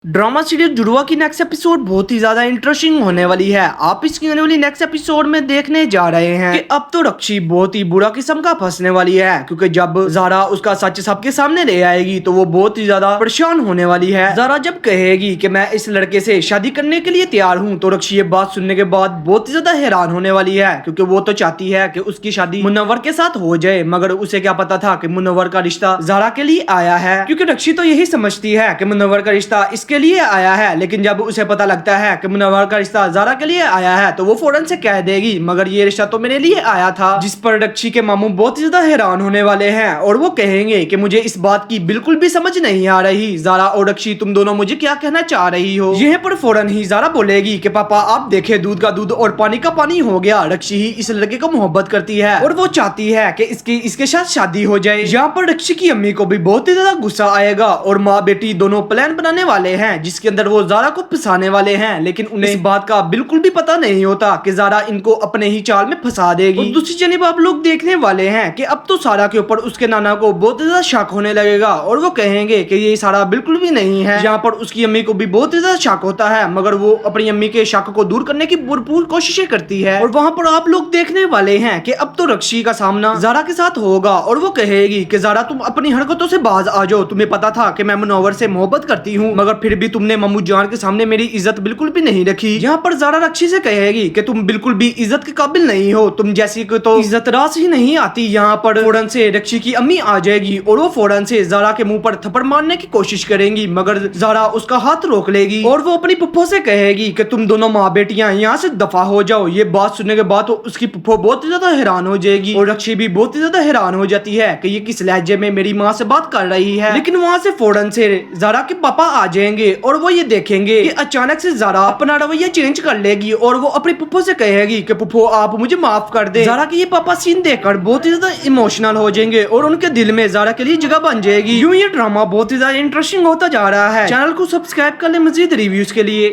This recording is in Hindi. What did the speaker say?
ड्रामा सीरीज जुड़वा की नेक्स्ट एपिसोड बहुत ही ज्यादा इंटरेस्टिंग होने वाली है। आप इसकी आने वाली नेक्स्ट एपिसोड में देखने जा रहे हैं कि अब तो रक्षी बहुत ही बुरा किस्म का फंसने वाली है, क्योंकि जब ज़ारा उसका सच सबके सामने ले आएगी तो वो बहुत ही ज्यादा परेशान होने वाली है। ज़ारा जब कहेगी कि मैं इस लड़के से शादी करने के लिए तैयार हूँ तो रक्षी ये बात सुनने के बाद बहुत ही ज्यादा हैरान होने वाली है, क्योंकि वो तो चाहती है कि उसकी शादी मुनव्वर के साथ हो जाए, मगर उसे क्या पता था कि मुनव्वर का रिश्ता ज़ारा के लिए आया है। क्योंकि रक्षी तो यही समझती है कि मुनव्वर का रिश्ता इसके लिए आया है, लेकिन जब उसे पता लगता है कि मुनव्वर का रिश्ता ज़ारा के लिए आया है तो वो फौरन से कह देगी मगर ये रिश्ता तो मेरे लिए आया था। जिस पर रक्षी के मामू बहुत ही ज्यादा हैरान होने वाले हैं और वो कहेंगे कि मुझे इस बात की बिल्कुल भी समझ नहीं आ रही, ज़ारा और रक्षी तुम दोनों मुझे क्या कहना चाह रही हो। यहीं पर फौरन ही ज़ारा बोलेगी कि पापा आप देखे दूध का दूध और पानी का पानी हो गया। रक्षी ही इस लड़के को मोहब्बत करती है और वो चाहती है कि इसके साथ शादी हो जाए। यहाँ पर रक्षी की अम्मी को भी बहुत ही ज्यादा गुस्सा आएगा और माँ बेटी दोनों प्लान बनाने वाले हैं जिसके अंदर वो ज़ारा को फंसाने वाले हैं, लेकिन उन्हें इस बात का बिल्कुल भी पता नहीं होता कि ज़ारा इनको अपने ही चाल में फंसा देगी। और दूसरी जनिब आप लोग देखने वाले हैं कि अब तो सारा के ऊपर उसके नाना को बहुत ज्यादा शक होने लगेगा और वो कहेंगे कि ये सारा बिल्कुल भी नहीं है। यहाँ पर उसकी अम्मी को भी बहुत ज्यादा शक होता है, मगर वो अपनी अम्मी के शक को दूर करने की भरपूर कोशिशें करती है। और वहाँ पर आप लोग देखने वाले हैं कि अब तो रक्षी का सामना ज़ारा के साथ होगा और वो कहेगी कि ज़ारा तुम अपनी हरकतों से बाज आ जाओ, तुम्हें पता था कि मैं मुनव्वर से मोहब्बत करती हूँ मगर फिर भी तुमने मम्मू जान के सामने मेरी इज्जत बिल्कुल भी नहीं रखी। यहाँ पर ज़ारा रक्षी से कहेगी कि तुम बिल्कुल भी इज्जत के काबिल नहीं हो, तुम जैसी को तो इज्जत रास ही नहीं आती। यहाँ पर फौरन से रक्षी की अम्मी आ जाएगी और वो फौरन से ज़ारा के मुंह पर थप्पड़ मारने की कोशिश करेंगी, मगर ज़ारा उसका हाथ रोक लेगी और वो अपनी पुप्पो से कहेगी कि तुम दोनों माँ बेटियां यहाँ से दफा हो जाओ। ये बात सुनने के बाद तो उसकी पुप्पो बहुत ज्यादा हैरान हो जाएगी और रक्षी भी बहुत ज्यादा हैरान हो जाती है कि ये किस लहजे में मेरी माँ से बात कर रही है। लेकिन वहाँ से फौरन से ज़ारा के पापा आ जाएंगे और वो ये देखेंगे कि अचानक से ज़ारा अपना रवैया चेंज कर लेगी और वो अपनी पुप्पो से कहेगी कि पुप्पो आप मुझे माफ कर दे। ज़ारा के ये पापा सीन देखकर बहुत ही ज्यादा इमोशनल हो जाएंगे और उनके दिल में ज़ारा के लिए जगह बन जाएगी। यूं ये ड्रामा बहुत ही ज्यादा इंटरेस्टिंग होता जा रहा है। चैनल को सब्सक्राइब कर ले मजीद रिव्यूज के लिए।